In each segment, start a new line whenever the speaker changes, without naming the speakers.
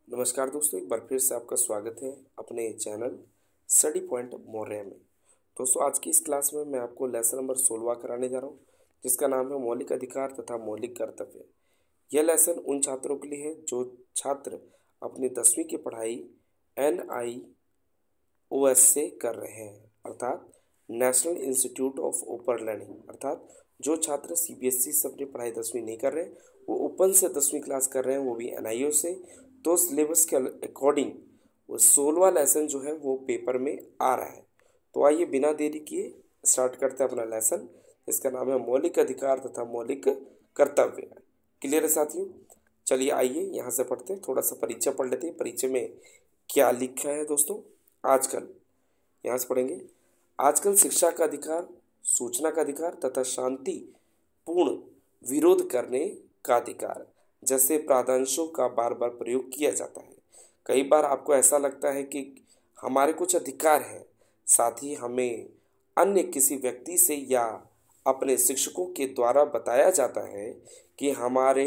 नमस्कार दोस्तों, एक बार फिर से आपका स्वागत है अपने चैनल स्टडी पॉइंट मौर्य में। दोस्तों, आज की इस क्लास में मैं आपको लेसन नंबर 16 कराने जा रहा हूँ, जिसका नाम है मौलिक अधिकार तथा मौलिक कर्तव्य। यह लेसन उन छात्रों के लिए है जो छात्र अपनी 10वीं की पढ़ाई NIOS से कर रहे हैं, अर्थात national institute of open learning. अर्थात जो छात्र CBSE से अपनी पढ़ाई 10वीं नहीं कर रहे, वो ओपन से 10वीं क्लास कर रहे हैं, वो भी NIO से, तो सिलेबस के अकॉर्डिंग वो 16वां लेसन जो है वो पेपर में आ रहा है। तो आइए बिना देरी किए स्टार्ट करते हैं अपना लेसन। इसका नाम है मौलिक अधिकार तथा मौलिक कर्तव्य। क्लियर है साथियों? चलिए आइए यहाँ से पढ़ते हैं, थोड़ा सा परिचय पढ़ लेते हैं। परिचय में क्या लिखा है दोस्तों? आजकल यहाँ से पढ़ेंगे। आजकल शिक्षा का अधिकार, सूचना का अधिकार तथा शांति पूर्ण विरोध करने का अधिकार जैसे प्रावधानों का बार बार प्रयोग किया जाता है। कई बार आपको ऐसा लगता है कि हमारे कुछ अधिकार हैं, साथ ही हमें अन्य किसी व्यक्ति से या अपने शिक्षकों के द्वारा बताया जाता है कि हमारे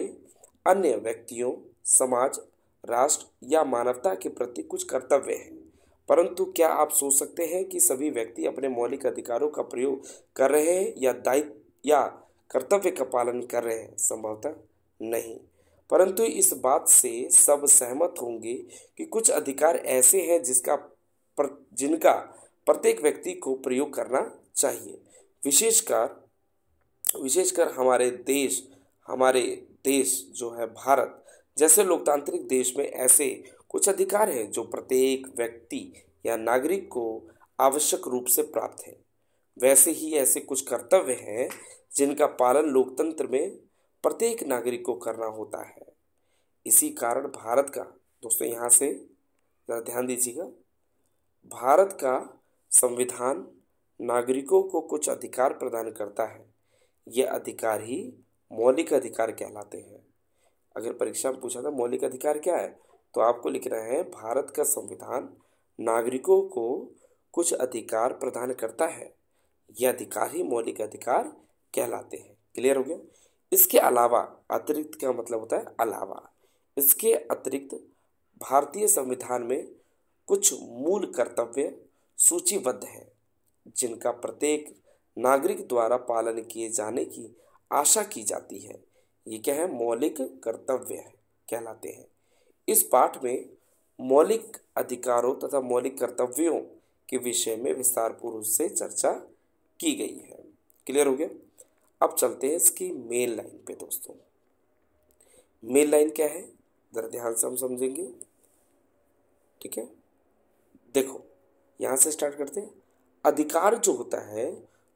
अन्य व्यक्तियों, समाज, राष्ट्र या मानवता के प्रति कुछ कर्तव्य हैं। परंतु क्या आप सोच सकते हैं कि सभी व्यक्ति अपने मौलिक अधिकारों का प्रयोग कर रहे हैं या दायित्व या कर्तव्य का पालन कर रहे हैं? संभवतः नहीं। परंतु इस बात से सब सहमत होंगे कि कुछ अधिकार ऐसे हैं जिनका प्रत्येक व्यक्ति को प्रयोग करना चाहिए। विशेषकर हमारे देश जो है भारत जैसे लोकतांत्रिक देश में ऐसे कुछ अधिकार हैं जो प्रत्येक व्यक्ति या नागरिक को आवश्यक रूप से प्राप्त है। वैसे ही ऐसे कुछ कर्तव्य हैं जिनका पालन लोकतंत्र में प्रत्येक नागरिक को करना होता है। इसी कारण भारत का, दोस्तों यहाँ से जरा ध्यान दीजिएगा, भारत का संविधान नागरिकों को कुछ अधिकार प्रदान करता है। ये अधिकार ही मौलिक अधिकार कहलाते हैं। अगर परीक्षा में पूछा था मौलिक अधिकार क्या है, तो आपको लिखना है भारत का संविधान नागरिकों को कुछ अधिकार प्रदान करता है। ये अधिकार ही मौलिक अधिकार कहलाते हैं। क्लियर हो गया? इसके अलावा, अतिरिक्त का मतलब होता है अलावा, इसके अतिरिक्त भारतीय संविधान में कुछ मूल कर्तव्य सूचीबद्ध हैं जिनका प्रत्येक नागरिक द्वारा पालन किए जाने की आशा की जाती है। ये क्या है? मौलिक कर्तव्य कहलाते हैं। इस पाठ में मौलिक अधिकारों तथा मौलिक कर्तव्यों के विषय में विस्तार पूर्वक से चर्चा की गई है। क्लियर हो गया? अब चलते हैं इसकी मेन लाइन पे। दोस्तों, मेन लाइन क्या है, जरा ध्यान से हम समझेंगे। ठीक है, देखो यहाँ से स्टार्ट करते हैं। अधिकार जो होता है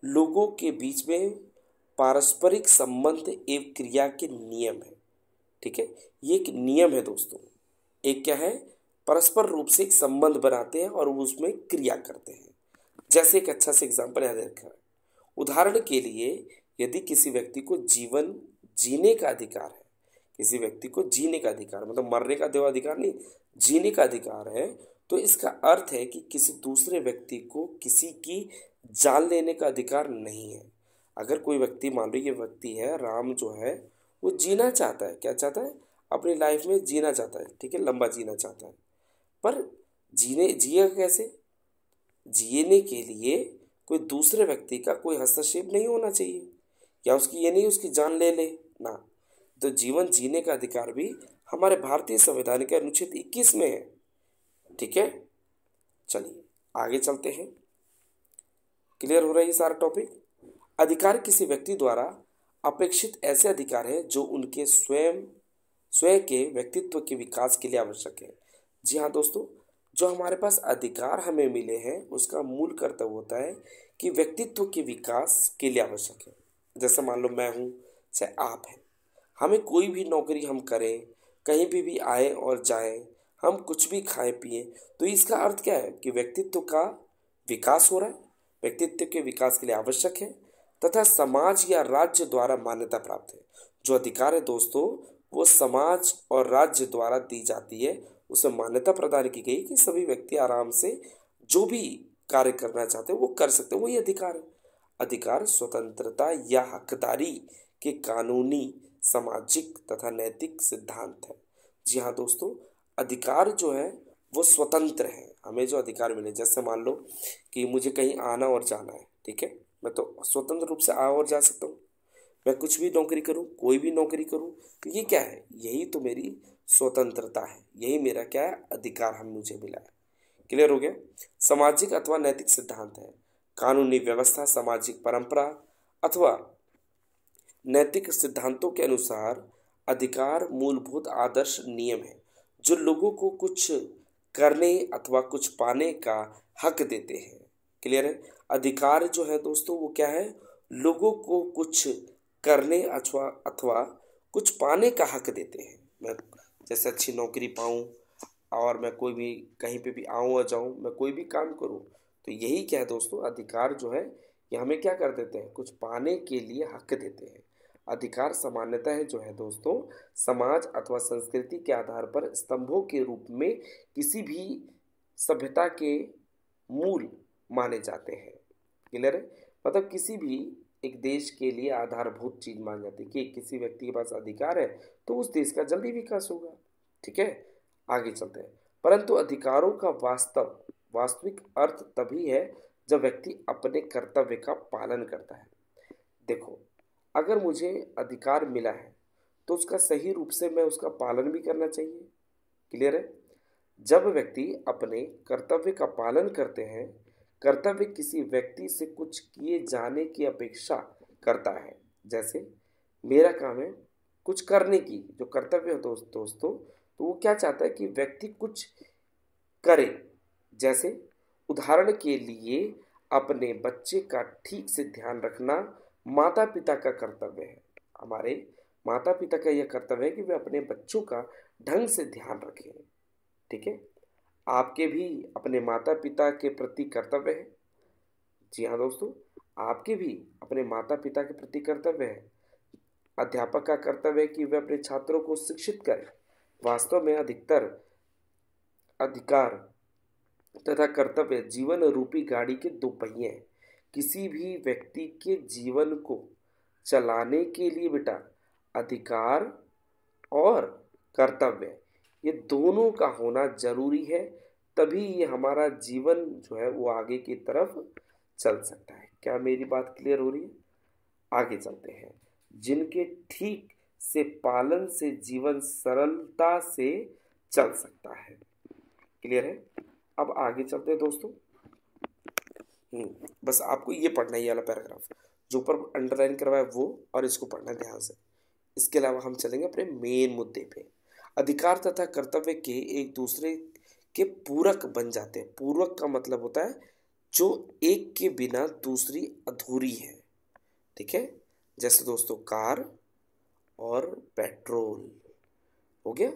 लोगों के बीच में पारस्परिक संबंध एवं क्रिया के नियम है। ठीक है, ये एक नियम है दोस्तों। एक क्या है? परस्पर रूप से एक संबंध बनाते हैं और उसमें क्रिया करते हैं। जैसे एक अच्छा सा एग्जाम्पल यहाँ देखा है। उदाहरण के लिए, यदि किसी व्यक्ति को जीवन जीने का अधिकार है, किसी व्यक्ति को जीने का अधिकार मतलब मरने का देवा अधिकार नहीं, जीने का अधिकार है, तो इसका अर्थ है कि किसी दूसरे व्यक्ति को किसी की जान लेने का अधिकार नहीं है। अगर कोई व्यक्ति, मान लो ये व्यक्ति है राम, जो है वो जीना चाहता है। क्या चाहता है? अपनी लाइफ में जीना चाहता है। ठीक है, लंबा जीना चाहता है, पर जिएगा कैसे? जीने के लिए कोई दूसरे व्यक्ति का कोई हस्तक्षेप नहीं होना चाहिए, या उसकी ये नहीं उसकी जान ले ले ना। तो जीवन जीने का अधिकार भी हमारे भारतीय संविधान के अनुच्छेद 21 में है। ठीक है, चलिए आगे चलते हैं। क्लियर हो रहा है ये सारा टॉपिक? अधिकार किसी व्यक्ति द्वारा अपेक्षित ऐसे अधिकार है जो उनके स्वयं के व्यक्तित्व के विकास के लिए आवश्यक है। जी हाँ दोस्तों, जो हमारे पास अधिकार हमें मिले हैं उसका मूल कर्तव्य होता है कि व्यक्तित्व के विकास के लिए आवश्यक है। जैसे मान लो मैं हूँ, चाहे आप हैं, हमें कोई भी नौकरी हम करें, कहीं भी आए और जाएं, हम कुछ भी खाएं पिए, तो इसका अर्थ क्या है कि व्यक्तित्व का विकास हो रहा है, व्यक्तित्व के विकास के लिए आवश्यक है तथा समाज या राज्य द्वारा मान्यता प्राप्त है। जो अधिकार है दोस्तों, वो समाज और राज्य द्वारा दी जाती है, उसे मान्यता प्रदान की गई कि सभी व्यक्ति आराम से जो भी कार्य करना चाहते हैं वो कर सकते हैं। वही अधिकार है। अधिकार स्वतंत्रता या हकदारी के कानूनी, सामाजिक तथा नैतिक सिद्धांत है। जी हाँ दोस्तों, अधिकार जो है वो स्वतंत्र है। हमें जो अधिकार मिले, जैसे मान लो कि मुझे कहीं आना और जाना है, ठीक है, मैं तो स्वतंत्र रूप से आ और जा सकता हूँ। मैं कुछ भी नौकरी करूँ, कोई भी नौकरी करूँ, तो ये क्या है, यही तो मेरी स्वतंत्रता है, यही मेरा क्या है, अधिकार हम मुझे मिला है। क्लियर हो गया। सामाजिक अथवा नैतिक सिद्धांत है। कानूनी व्यवस्था, सामाजिक परंपरा अथवा नैतिक सिद्धांतों के अनुसार अधिकार मूलभूत आदर्श नियम है जो लोगों को कुछ करने अथवा कुछ पाने का हक देते हैं। क्लियर है। अधिकार जो है दोस्तों वो क्या है, लोगों को कुछ करने अथवा अथवा कुछ पाने का हक देते हैं। मैं जैसे अच्छी नौकरी पाऊँ और मैं कोई भी कहीं पे भी आऊँ और जाऊँ, मैं कोई भी काम करूँ, तो यही क्या है दोस्तों, अधिकार जो है ये हमें क्या कर देते हैं, कुछ पाने के लिए हक देते हैं। अधिकार सामान्यतः जो है दोस्तों समाज अथवा संस्कृति के आधार पर स्तंभों के रूप में किसी भी सभ्यता के मूल माने जाते हैं। क्लियर है। मतलब किसी भी एक देश के लिए आधारभूत चीज मान जाती है कि किसी व्यक्ति के पास अधिकार है तो उस देश का जल्दी विकास होगा। ठीक है, आगे चलते हैं। परंतु अधिकारों का वास्तविक अर्थ तभी है जब व्यक्ति अपने कर्तव्य का पालन करता है। देखो, अगर मुझे अधिकार मिला है तो उसका सही रूप से मैं उसका पालन भी करना चाहिए। क्लियर है। जब व्यक्ति अपने कर्तव्य का पालन करते हैं, कर्तव्य किसी व्यक्ति से कुछ किए जाने की अपेक्षा करता है। जैसे मेरा काम है कुछ करने की, जो कर्तव्य है दोस्तों, तो वो क्या चाहता है कि व्यक्ति कुछ करे। जैसे उदाहरण के लिए अपने बच्चे का ठीक से ध्यान रखना माता पिता का कर्तव्य है। हमारे माता पिता का यह कर्तव्य है कि वे अपने बच्चों का ढंग से ध्यान रखें। ठीक है, आपके भी अपने माता पिता के प्रति कर्तव्य है। जी हाँ दोस्तों, आपके भी अपने माता पिता के प्रति कर्तव्य है। अध्यापक का कर्तव्य है कि वे अपने छात्रों को शिक्षित करें। वास्तव में अधिकतर अधिकार तथा कर्तव्य जीवन रूपी गाड़ी के दो पहिए हैं। किसी भी व्यक्ति के जीवन को चलाने के लिए बेटा अधिकार और कर्तव्य ये दोनों का होना जरूरी है, तभी ये हमारा जीवन जो है वो आगे की तरफ चल सकता है। क्या मेरी बात क्लियर हो रही है? आगे चलते हैं। जिनके ठीक से पालन से जीवन सरलता से चल सकता है। क्लियर है। अब आगे चलते हैं दोस्तों। बस आपको ये पढ़ना है, ये वाला पैराग्राफ जो ऊपर अंडरलाइन करवाया वो, और इसको पढ़ना है ध्यान से। इसके अलावा हम चलेंगे अपने मेन मुद्दे पे। अधिकार तथा कर्तव्य के एक दूसरे के पूरक बन जाते हैं। पूरक का मतलब होता है जो एक के बिना दूसरी अधूरी है। ठीक है, जैसे दोस्तों कार और पेट्रोल हो गया।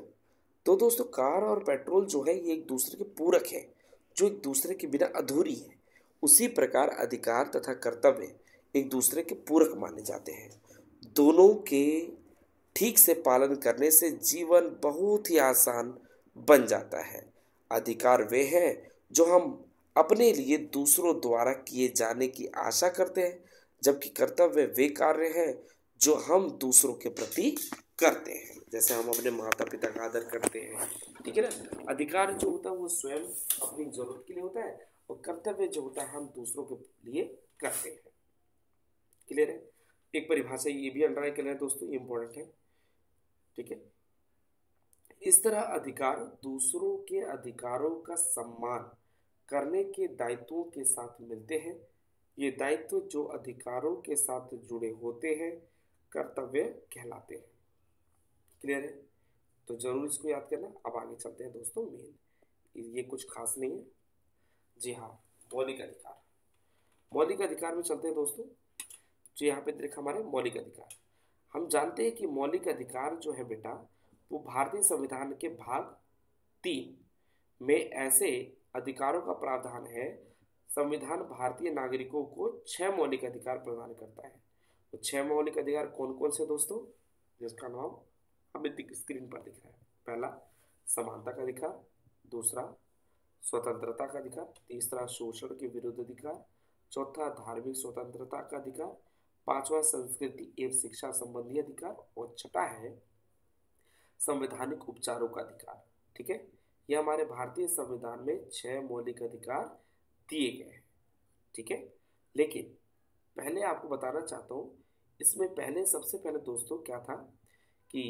तो दोस्तों कार और पेट्रोल जो है ये एक दूसरे के पूरक है, जो एक दूसरे के बिना अधूरी है। उसी प्रकार अधिकार तथा कर्तव्य एक दूसरे के पूरक माने जाते हैं। दोनों के ठीक से पालन करने से जीवन बहुत ही आसान बन जाता है। अधिकार वे हैं जो हम अपने लिए दूसरों द्वारा किए जाने की आशा करते हैं, जबकि कर्तव्य वे कार्य हैं जो हम दूसरों के प्रति करते हैं। जैसे हम अपने माता पिता का आदर करते हैं। ठीक है ना। अधिकार जो होता है वो स्वयं अपनी जरूरत के लिए होता है, और कर्तव्य जो होता है हम दूसरों के लिए करते हैं। क्लियर है। एक परिभाषा ये भी अंडरलाइन कर लें दोस्तों, ये इंपॉर्टेंट है। ठीक है। इस तरह अधिकार दूसरों के अधिकारों का सम्मान करने के दायित्वों के साथ मिलते हैं। ये दायित्व जो अधिकारों के साथ जुड़े होते हैं कर्तव्य कहलाते हैं। क्लियर है। तो जरूर इसको याद करना। अब आगे चलते हैं दोस्तों मेन, ये कुछ खास नहीं है। जी हाँ, मौलिक अधिकार। मौलिक अधिकार में चलते हैं दोस्तों। जो यहाँ पे देखा हमारे मौलिक अधिकार, हम जानते हैं कि मौलिक अधिकार जो है बेटा वो भारतीय संविधान के भाग 3 में ऐसे अधिकारों का प्रावधान है। संविधान भारतीय नागरिकों को 6 मौलिक अधिकार प्रदान करता है। तो 6 मौलिक अधिकार कौन कौन से दोस्तों, जिसका नाम हमें स्क्रीन पर दिख रहा है। पहला समानता का अधिकार, दूसरा स्वतंत्रता का अधिकार, तीसरा शोषण के विरुद्ध अधिकार, चौथा धार्मिक स्वतंत्रता का अधिकार, पांचवा संस्कृति एवं शिक्षा संबंधी अधिकार, और छठा है संवैधानिक उपचारों का अधिकार। ठीक है। ये हमारे भारतीय संविधान में 6 मौलिक अधिकार दिए गए हैं, ठीक है। लेकिन पहले आपको बताना चाहता हूँ, इसमें पहले सबसे पहले दोस्तों क्या था कि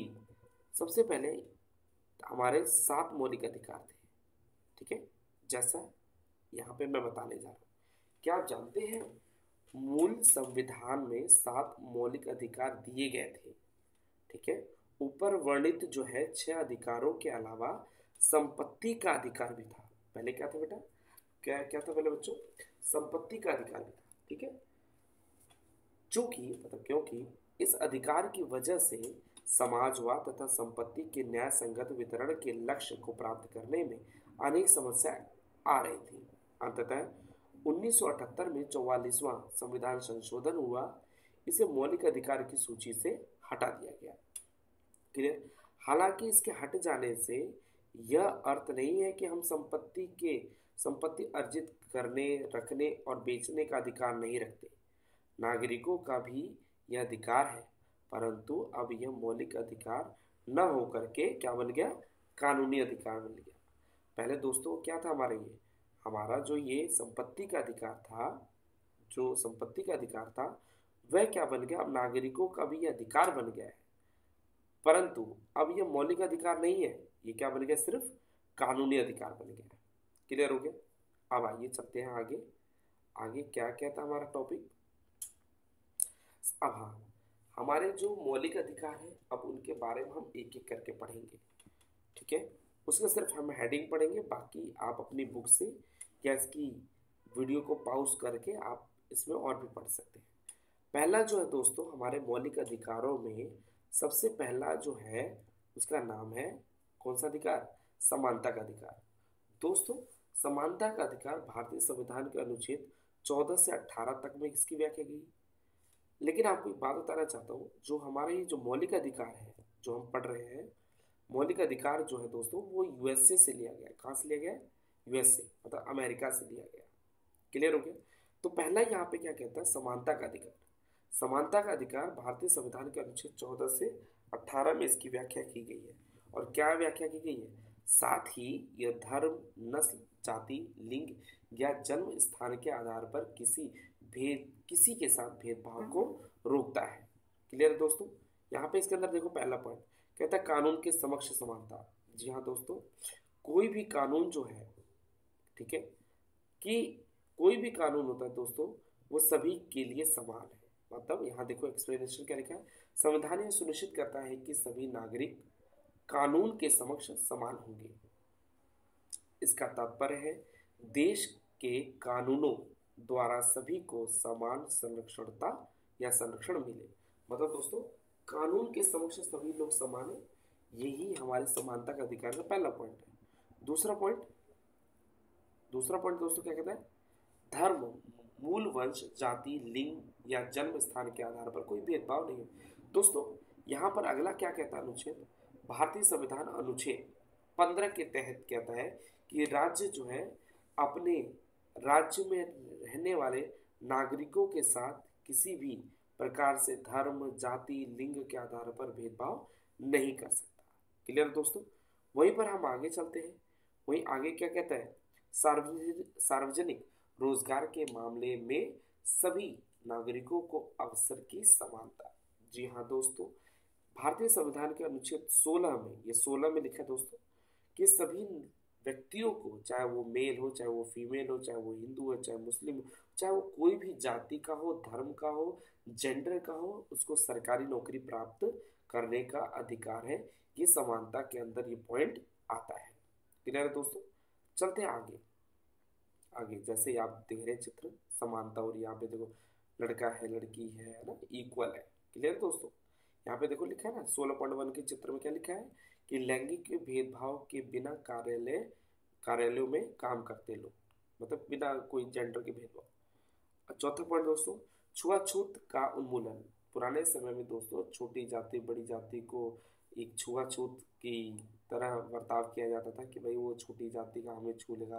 सबसे पहले हमारे 7 मौलिक अधिकार थे, ठीक है। जैसा यहाँ पे मैं बताने जा रहा हूँ, क्या आप जानते हैं मूल संविधान में 7 मौलिक अधिकार दिए गए थे, ठीक है। ऊपर वर्णित जो है 6 अधिकारों के अलावा संपत्ति का अधिकार भी था। पहले क्या था बेटा, क्या क्या था पहले बच्चों, संपत्ति का अधिकार भी था, ठीक है। चूंकि मतलब क्योंकि इस अधिकार की वजह से समाजवाद तथा संपत्ति के न्याय संगत वितरण के लक्ष्य को प्राप्त करने में अनेक समस्याएं आ रही थी। अंततः 1978 में 44वां संविधान संशोधन हुआ, इसे मौलिक अधिकार की सूची से हटा दिया गया। क्लियर। हालांकि इसके हट जाने से यह अर्थ नहीं है कि हम संपत्ति अर्जित करने, रखने और बेचने का अधिकार नहीं रखते। नागरिकों का भी यह अधिकार है, परंतु अब यह मौलिक अधिकार न होकर के क्या बन गया, कानूनी अधिकार बन गया। पहले दोस्तों क्या था हमारा जो ये संपत्ति का अधिकार था, जो संपत्ति का अधिकार था वह क्या बन गया, अब नागरिकों का भी यह अधिकार बन गया है, परंतु अब यह मौलिक अधिकार नहीं है, ये क्या बन गया, सिर्फ कानूनी अधिकार बन गया है। क्लियर हो गया। अब आइए चलते हैं आगे। आगे क्या क्या था हमारा टॉपिक। अब हाँ, हमारे जो मौलिक अधिकार है अब उनके बारे में हम एक एक करके पढ़ेंगे, ठीक है। उसका सिर्फ हम हेडिंग पढ़ेंगे, बाकी आप अपनी बुक से या इसकी वीडियो को पॉज करके आप इसमें और भी पढ़ सकते हैं। पहला जो है दोस्तों हमारे मौलिक अधिकारों में सबसे पहला जो है उसका नाम है कौन सा अधिकार, समानता का अधिकार। दोस्तों समानता का अधिकार भारतीय संविधान के अनुच्छेद 14 से 18 तक में इसकी व्याख्या की। लेकिन आपको एक बात बताना चाहता हूँ, जो हमारे ये जो मौलिक अधिकार है जो हम पढ़ रहे हैं, मौलिक अधिकार जो है दोस्तों वो यूएसए से लिया गया। कहाँ से लिया गया, यूएसए मतलब अमेरिका से लिया गया। क्लियर हो गया। तो पहला यहाँ पे क्या कहता है, समानता का अधिकार। समानता का अधिकार भारतीय संविधान के अनुच्छेद 14 से 18 में इसकी व्याख्या की गई है। और क्या व्याख्या की गई है, साथ ही यह धर्म, नस्ल, जाति, लिंग या जन्म स्थान के आधार पर किसी के साथ भेदभाव को रोकता है। क्लियर है दोस्तों। यहाँ पे इसके अंदर देखो पहला पॉइंट कहता है कानून के समक्ष समानता। जी हाँ दोस्तों, कोई भी कानून जो है, ठीक है, कि कोई भी कानून होता है दोस्तों वो सभी के लिए समान है। मतलब यहाँ देखो एक्सप्लेनेशन क्या लिखा है, संविधान यह सुनिश्चित करता है कि सभी नागरिक कानून के समक्ष समान होंगे। इसका तात्पर्य है देश के कानूनों द्वारा सभी को समान संरक्षण मिले। मतलब दोस्तों कानून के समक्ष सभी लोग समान है, यही हमारे समानता का अधिकार का पहला पॉइंट है। दूसरा पॉइंट दोस्तों क्या कहता है, धर्म, मूल वंश, जाति, लिंग या जन्म स्थान के आधार पर कोई भेदभाव नहीं है। दोस्तों यहाँ पर अगला क्या कहता है अनुच्छेद, भारतीय संविधान अनुच्छेद 15 के तहत कहता है कि राज्य जो है अपने राज्य में रहने वाले नागरिकों के साथ किसी भी प्रकार से धर्म, जाति, लिंग के आधार पर भेदभाव नहीं कर सकता। क्लियर दोस्तों। वहीं पर हम आगे चलते हैं। वहीं आगे क्या कहता है, सार्वजनिक रोजगार के मामले में सभी नागरिकों को अवसर की समानता। जी हाँ दोस्तों, भारतीय संविधान के अनुच्छेद 16 में, ये 16 में लिखा है दोस्तों कि सभी व्यक्तियों को, चाहे वो मेल हो, चाहे वो फीमेल हो, चाहे वो हिंदू हो, चाहे मुस्लिम हो, चाहे वो कोई भी जाति का हो, धर्म का हो, जेंडर का हो, उसको सरकारी नौकरी प्राप्त करने का अधिकार है। ये समानता के अंदर ये पॉइंट आता है। क्लियर है दोस्तों। चलते हैं आगे। जैसे आप देख रहे हैं चित्र समानता, और यहाँ पे देखो लड़का है, लड़की है ना, इक्वल है। क्लियर है दोस्तों। यहाँ पे देखो लिखा है ना 16.1 के चित्र में क्या लिखा है कि लैंगिक भेदभाव के बिना कार्यालयों में काम करते लोग, मतलब बिना कोई जेंडर के भेदभाव। चौथा पॉइंट दोस्तों, छुआछूत का उन्मूलन। पुराने समय में दोस्तों छोटी जाति बड़ी जाति को एक छुआछूत की तरह बर्ताव किया जाता था कि भाई वो छोटी जाति का हमें छू लेगा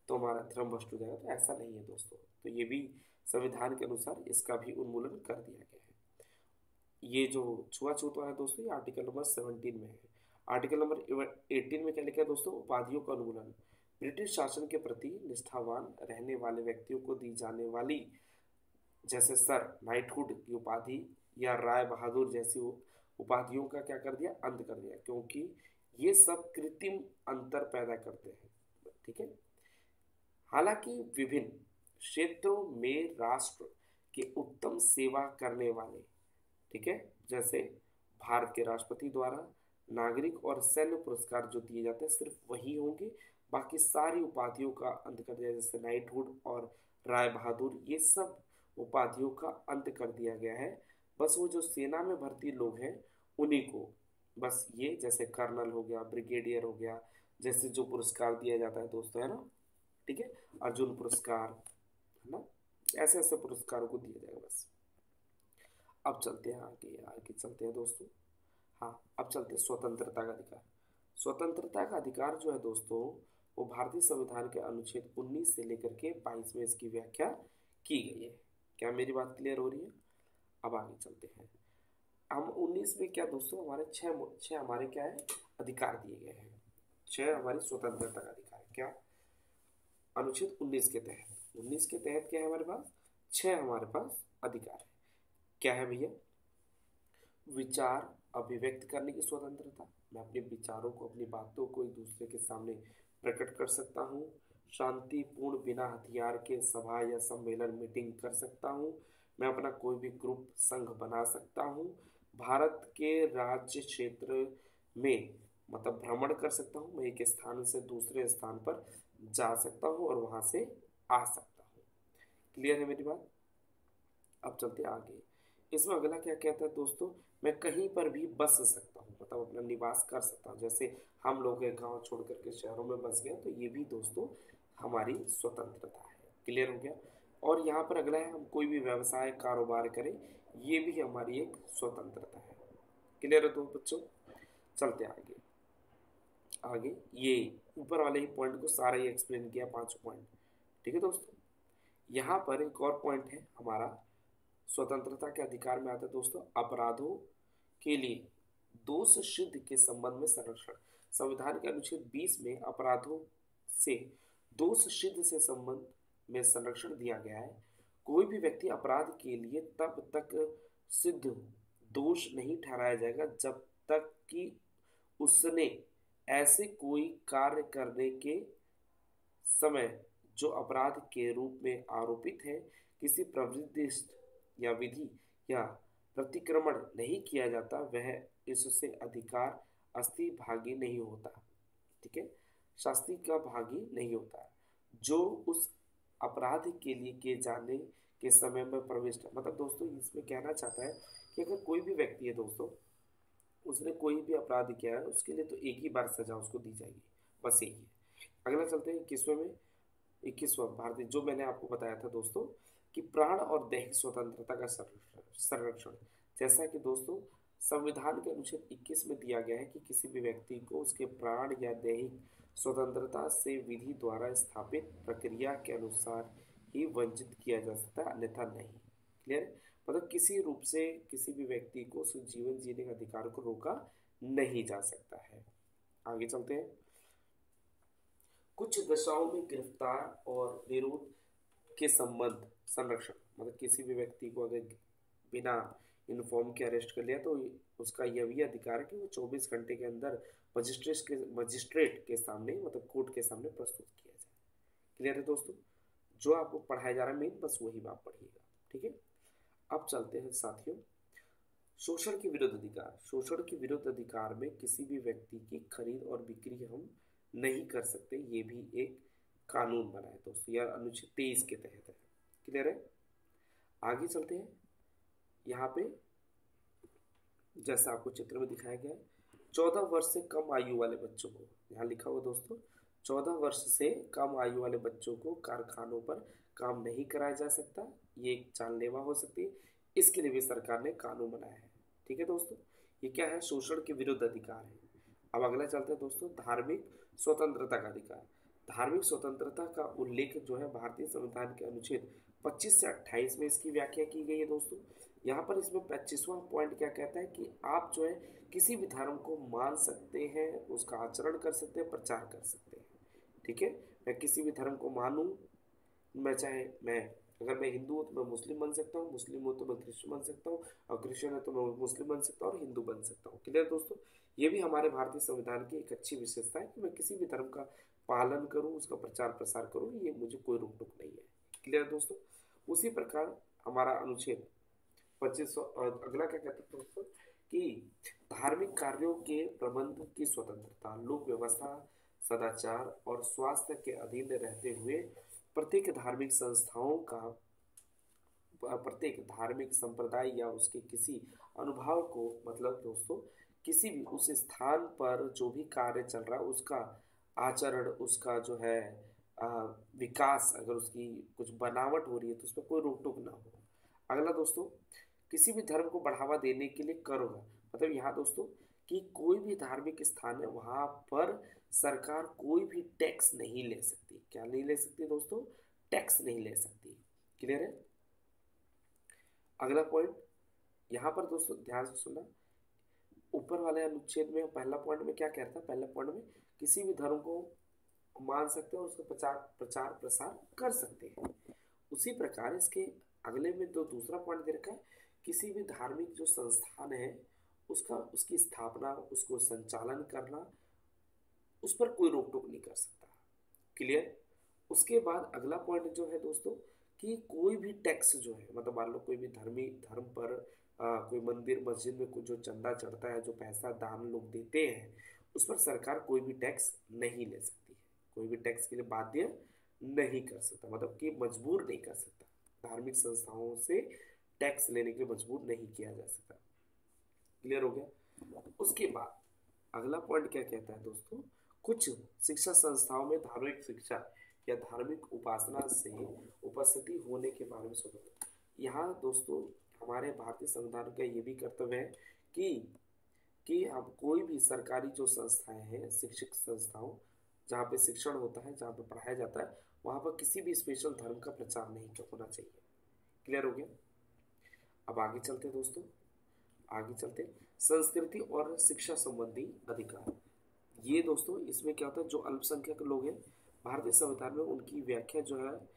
तो हमारा धर्म भ्रष्ट हो जाएगा। तो ऐसा नहीं है दोस्तों। तो ये भी संविधान के अनुसार इसका भी उन्मूलन कर दिया गया है। ये जो छुआछूत है दोस्तों, ये आर्टिकल नंबर 17 में है। आर्टिकल नंबर 18 में क्या लिखा है दोस्तों? उपाधियों का उन्मूलन। ब्रिटिश शासन के प्रति निष्ठावान रहने वाले व्यक्तियों को दी जाने वाली जैसे सर, नाइटहुड की उपाधि या राय बहादुर जैसी उपाधियों का क्या कर दिया? अंत कर दिया, क्योंकि ये सब कृत्रिम अंतर पैदा करते हैं। ठीक है। हालांकि विभिन्न क्षेत्रों में राष्ट्र के उत्तम सेवा करने वाले, ठीक है, जैसे भारत के राष्ट्रपति द्वारा नागरिक और सैन्य पुरस्कार जो दिए जाते हैं सिर्फ वही होंगे, बाकी सारी उपाधियों का अंत कर दिया, जैसे नाइटहुड और राय बहादुर, ये सब उपाधियों का अंत कर दिया गया है। बस वो जो सेना में भर्ती लोग हैं उन्हीं को, बस ये जैसे कर्नल हो गया, ब्रिगेडियर हो गया, जैसे जो पुरस्कार दिया जाता है दोस्तों, है ना, ठीक है, अर्जुन पुरस्कार, है ना, ऐसे ऐसे पुरस्कारों को दिया जाएगा बस। अब चलते हैं आगे, आगे चलते हैं दोस्तों। हाँ, अब चलते हैं स्वतंत्रता का अधिकार। स्वतंत्रता का अधिकार जो है दोस्तों, वो भारतीय संविधान के अनुच्छेद 19 से लेकर के 22 में इसकी व्याख्या की गई है। क्या मेरी बात क्लियर हो रही है? अब आगे चलते हैं। हम 19 में क्या दोस्तों, हमारे छह हमारे क्या है? अधिकार दिए गए हैं। छह हमारी स्वतंत्रता का अधिकार है। क्या? अनुच्छेद 19 के तहत, 19 के तहत क्या है हमारे पास? छह हमारे पास अधिकार है। क्या है भैया? विचार अभिव्यक्त करने की स्वतंत्रता, मैं अपने विचारों को, अपनी बातों को एक दूसरे के सामने प्रकट कर सकता हूँ। शांतिपूर्ण बिना हथियार के सभा या सम्मेलन मीटिंग कर सकता हूँ। मैं अपना कोई भी ग्रुप संघ बना सकता हूँ। भारत के राज्य क्षेत्र में मतलब भ्रमण कर सकता हूँ। मैं एक स्थान से दूसरे स्थान पर जा सकता हूँ और वहां से आ सकता हूँ। क्लियर है मेरी बात? अब चलते आगे। इसमें अगला क्या कहता है दोस्तों? मैं कहीं पर भी बस सकता हूँ, मतलब अपना निवास कर सकता हूँ। जैसे हम लोग गांव छोड़ करके शहरों में बस गए, तो ये भी दोस्तों हमारी स्वतंत्रता है। क्लियर हो गया? और यहाँ पर अगला है, हम कोई भी व्यवसाय कारोबार करें, ये भी हमारी एक स्वतंत्रता है। क्लियर है तो बच्चों? चलते आगे। आगे ये ऊपर वाले ही पॉइंट को सारा ही एक्सप्लेन किया, 5 पॉइंट। ठीक है दोस्तों? यहाँ पर एक और पॉइंट है हमारा, स्वतंत्रता के अधिकार में आता है दोस्तों, अपराधों के लिए दोष सिद्ध के संबंध में संरक्षण। संविधान के अनुच्छेद 20 में अपराधों से दोष सिद्ध से संबंध में संरक्षण दिया गया है। कोई भी व्यक्ति अपराध के लिए तब तक सिद्ध दोष नहीं ठहराया जाएगा जब तक कि उसने ऐसे कोई कार्य करने के समय जो अपराध के रूप में आरोपित है किसी प्रवृत्ति या विधि या प्रतिक्रमण नहीं किया जाता, वह इससे अधिकार अस्थि भागी नहीं होता। ठीक है, शास्ति का भागी नहीं होता। जो उस अपराध के लिए किए जाने के समय में प्रविष्ट, मतलब दोस्तों इसमें कहना चाहता है कि अगर कोई भी व्यक्ति है दोस्तों, उसने कोई भी अपराध किया है, उसके लिए तो एक ही बार सजा उसको दी जाएगी, बस यही है। अगला चलते हैं 21वें में। 21वां भारतीय, जो मैंने आपको बताया था दोस्तों कि प्राण और दैहिक स्वतंत्रता का संरक्षण। जैसा कि दोस्तों संविधान के अनुच्छेद 21 में दिया गया है कि किसी भी व्यक्ति को उसके प्राण या दैहिक स्वतंत्रता से विधि द्वारा स्थापित प्रक्रिया के अनुसार ही वंचित किया जा सकता है, अन्यथा नहीं। क्लियर है? मतलब किसी रूप से किसी भी व्यक्ति को उसके जीवन जीने के अधिकार को रोका नहीं जा सकता है। आगे चलते हैं। कुछ दशाओं में गिरफ्तार और निरोध के संबंध संरक्षण, मतलब किसी भी व्यक्ति को अगर बिना इन्फॉर्म के अरेस्ट कर लिया तो उसका यह भी अधिकार है कि वो 24 घंटे के अंदर मजिस्ट्रेट के सामने, मतलब कोर्ट के सामने प्रस्तुत किया जाए। क्लियर है दोस्तों? जो आपको पढ़ाया जा रहा है मेन, बस वही बात पढ़िएगा। ठीक है, अब चलते हैं साथियों, शोषण के विरुद्ध अधिकार। शोषण के विरुद्ध अधिकार में किसी भी व्यक्ति की खरीद और बिक्री हम नहीं कर सकते, ये भी एक कानून बना है दोस्तों, यह अनुच्छेद 23 के तहत है। क्लियर है? आगे चलते हैं। यहाँ पे जैसा आपको चित्र में दिखाया गया है, 14 वर्ष से कम आयु वाले बच्चों को, यहाँ लिखा हुआ दोस्तों 14 वर्ष से कम आयु वाले बच्चों को कारखानों पर काम नहीं कराया जा सकता, ये एक जानलेवा हो सकती है। इसके लिए भी सरकार ने कानून बनाया है। ठीक है दोस्तों, ये क्या है? शोषण के विरुद्ध अधिकार है। अब अगला चलते हैं दोस्तों, धार्मिक स्वतंत्रता का अधिकार। धार्मिक स्वतंत्रता का उल्लेख जो है भारतीय संविधान के अनुच्छेद 25 से 28 में इसकी व्याख्या की गई है दोस्तों। यहाँ पर इसमें 25वां पॉइंट क्या कहता है कि आप जो है किसी भी धर्म को मान सकते हैं, उसका आचरण कर सकते हैं, प्रचार कर सकते हैं। ठीक है, मैं किसी भी धर्म को मानूं, मैं चाहे मैं अगर मैं हिंदू हूँ तो मैं मुस्लिम बन सकता हूँ, मुस्लिम हूँ तो मैं क्रिश्चियन बन सकता हूँ, और क्रिश्चियन है तो मैं मुस्लिम बन सकता हूँ और हिंदू बन सकता हूँ। क्लियर दोस्तों, ये भी हमारे भारतीय संविधान की एक अच्छी विशेषता है कि मैं किसी भी धर्म का पालन करूँ, उसका प्रचार प्रसार करूँ, ये मुझे कोई रोक टोक नहीं है। क्लियर दोस्तों, उसी प्रकार हमारा अनुच्छेद 25 और अगला क्या कहते हैं दोस्तों कि धार्मिक कार्यों के प्रबंध की स्वतंत्रता, लोक व्यवस्था, सदाचार और स्वास्थ्य के अधीन रहते हुए प्रत्येक धार्मिक संप्रदाय या उसके किसी अनुभाव को, मतलब दोस्तों किसी भी उस स्थान पर जो भी कार्य चल रहा है उसका आचरण, उसका जो है आ, विकास, अगर उसकी कुछ बनावट हो रही है तो उस पर कोई रोक टोक ना हो। अगला दोस्तों, किसी भी धर्म को बढ़ावा देने के लिए कर होगा, मतलब यहाँ दोस्तों कि कोई भी धार्मिक स्थान है वहां पर सरकार कोई भी टैक्स नहीं ले सकती। क्या नहीं ले सकती दोस्तों? टैक्स नहीं ले सकती। क्लियर है? अगला पॉइंट यहाँ पर दोस्तों ध्यान से सुनना, ऊपर वाले अनुच्छेद में पहला पॉइंट में क्या कहता है, पहले पॉइंट में किसी भी धर्म को मान सकते हैं और उसका प्रचार प्रचार प्रसार कर सकते हैं। उसी प्रकार इसके अगले में तो दूसरा पॉइंट दे रखा है, किसी भी धार्मिक जो संस्थान है उसका उसकी स्थापना, उसको संचालन करना, उस पर कोई रोक टोक नहीं कर सकता। क्लियर? उसके बाद अगला पॉइंट जो है दोस्तों कि कोई भी टैक्स जो है, मतलब मान लो कोई भी धर्म पर कोई मंदिर मस्जिद में कुछ जो चंदा चढ़ता है, जो पैसा दान लोग देते हैं, उस पर सरकार कोई भी टैक्स नहीं ले सकती है, कोई भी टैक्स के लिए बाध्य नहीं कर सकता, मतलब कि मजबूर नहीं कर सकता, धार्मिक संस्थाओं से टैक्स लेने के लिए मजबूर नहीं किया जा सकता। क्लियर हो गया? उसके बाद अगला पॉइंट क्या कहता है दोस्तों, कुछ शिक्षा संस्थाओं में धार्मिक शिक्षा या धार्मिक उपासना से उपस्थिति होने के बारे में स्वतंत्र। यहाँ दोस्तों हमारे भारतीय संविधान का ये भी कर्तव्य है कि हम कोई भी सरकारी जो संस्थाएं हैं, शिक्षक संस्थाओं जहाँ पे शिक्षण होता है, जहाँ पे पढ़ाया जाता है, वहाँ पर किसी भी स्पेशल धर्म का प्रचार नहीं होना चाहिए। क्लियर हो गया? अब आगे चलते हैं दोस्तों, आगे चलते संस्कृति और शिक्षा संबंधी अधिकार। ये दोस्तों इसमें क्या होता है, जो अल्पसंख्यक लोग हैं भारतीय संविधान में, उनकी व्याख्या जो है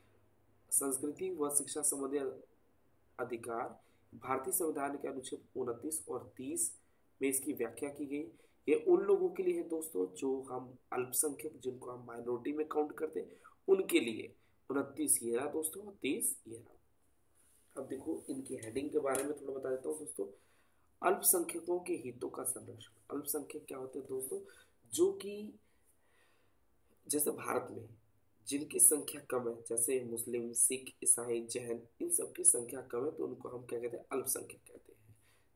संस्कृति व शिक्षा संबंधी अधिकार भारतीय संविधान के अनुच्छेद 29 और 30 में इसकी व्याख्या की गई। ये उन लोगों के लिए है दोस्तों जो हम अल्पसंख्यक, जिनको हम माइनॉरिटी में काउंट करते हैं, उनके लिए 29 ये रहा दोस्तों और 30 ये रहा। अब देखो इनकी हेडिंग के बारे में थोड़ा बता देता हूँ दोस्तों। अल्पसंख्यकों के हितों का संरक्षण। अल्पसंख्यक क्या होते हैं दोस्तों? जो कि जैसे भारत में जिनकी संख्या कम है, जैसे मुस्लिम, सिख, ईसाई, जैन, इन सब की संख्या कम है, तो उनको हम क्या कहते हैं? अल्पसंख्यक कहते हैं।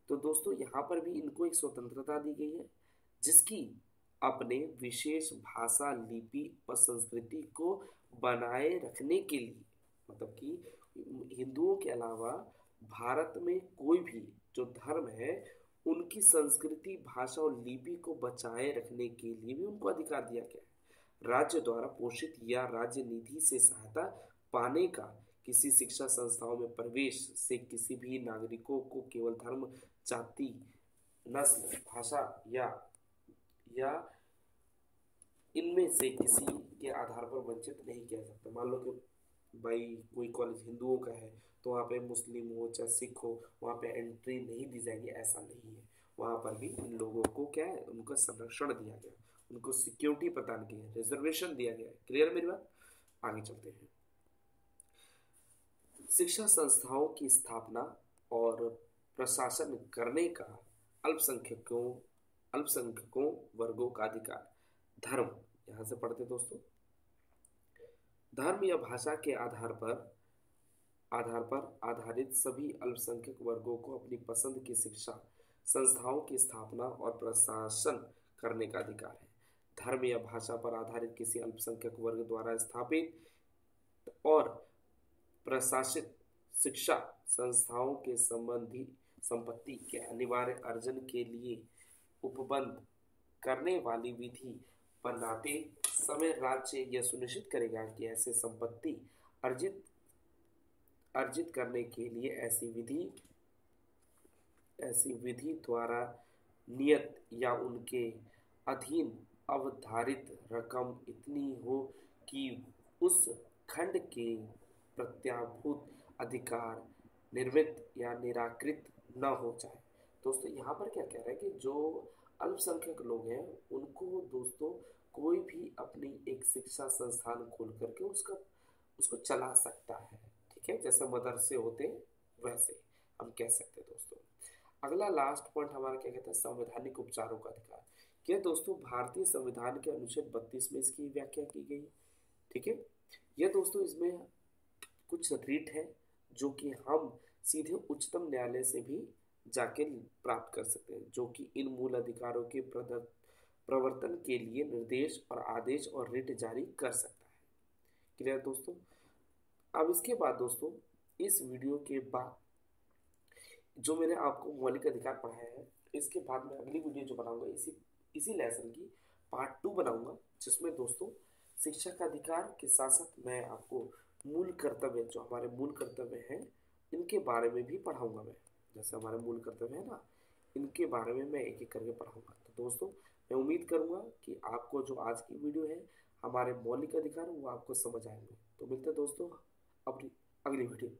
तो दोस्तों यहाँ पर भी इनको एक स्वतंत्रता दी गई है, जिसकी अपने विशेष भाषा, लिपि और संस्कृति को बनाए रखने के लिए, मतलब कि हिंदुओं के अलावा भारत में कोई भी जो धर्म है, उनकी संस्कृति, भाषा और लिपि को बचाए रखने के लिए भी उनको अधिकार दिया गया है। राज्य द्वारा पोषित या राज्य निधि से सहायता पाने का, किसी शिक्षा संस्थाओं में प्रवेश से किसी भी नागरिकों को केवल धर्म, जाति, नस्ल, भाषा या इनमें से किसी के आधार पर वंचित नहीं किया जाता। मान लो कि भाई कोई कॉलेज हिंदुओं का है तो वहाँ पे मुस्लिम हो चाहे सिख हो, वहाँ पे एंट्री नहीं दी जाएगी, ऐसा नहीं है। वहाँ पर भी इन लोगों को क्या है, उनका संरक्षण दिया गया, उनको सिक्योरिटी प्रदान की है, रिजर्वेशन दिया गया है। क्लियर मेरी बात? आगे चलते हैं। शिक्षा संस्थाओं की स्थापना और प्रशासन करने का अल्पसंख्यकों वर्गों का अधिकार। धर्म, यहाँ से पढ़ते दोस्तों, धर्म या भाषा के आधार पर आधारित सभी अल्पसंख्यक वर्गों को अपनी पसंद की शिक्षा संस्थाओं की स्थापना और प्रशासन करने का अधिकार है। धर्म या भाषा पर आधारित किसी अल्पसंख्यक वर्ग द्वारा स्थापित और प्रशासित शिक्षा संस्थाओं के संपत्ति के अनिवार्य अर्जन के लिए उपबंध करने वाली विधि बनाते समय राज्य यह सुनिश्चित करेगा कि ऐसे संपत्ति अर्जित करने के लिए ऐसी विधि ऐसी विधि द्वारा नियत या उनके अधीन अवधारित रकम इतनी हो कि उस खंड के प्रत्याभूत अधिकार निर्मित या निराकृत न हो जाए। दोस्तों यहाँ पर क्या कह रहा है कि जो अल्पसंख्यक लोग हैं उनको दोस्तों कोई भी अपनी एक शिक्षा संस्थान खोल करके उसका उसको चला सकता है। ठीक है, जैसे मदरसे होते हैं वैसे हम कह सकते हैं दोस्तों। अगला लास्ट पॉइंट हमारा क्या कहता है, संवैधानिक उपचारों का अधिकार। क्या दोस्तों भारतीय संविधान के अनुच्छेद 32 में इसकी व्याख्या की गई। ठीक है, यह दोस्तों इसमें कुछ रीट है जो कि हम सीधे उच्चतम न्यायालय से भी जाके प्राप्त कर सकते हैं, जो कि इन मूल अधिकारों के प्रवर्तन के लिए निर्देश और आदेश और रिट जारी कर सकता है। क्लियर दोस्तों। अब इसके बाद दोस्तों इस वीडियो के बाद जो मैंने आपको मौलिक अधिकार पढ़ाया है, इसके बाद मैं अगली वीडियो जो बनाऊंगा इसी लेसन की पार्ट 2 बनाऊंगा, जिसमें दोस्तों शिक्षा का अधिकार के साथ साथ मैं आपको मूल कर्तव्य, जो हमारे मूल कर्तव्य हैं इनके बारे में भी पढ़ाऊंगा। मैं जैसे हमारे मूल कर्तव्य है ना, इनके बारे में मैं एक एक करके पढ़ाऊंगा। तो दोस्तों मैं उम्मीद करूंगा कि आपको जो आज की वीडियो है हमारे मौलिक अधिकार वो आपको समझ आएंगे। तो मिलते हैं दोस्तों अपनी अगली वीडियो।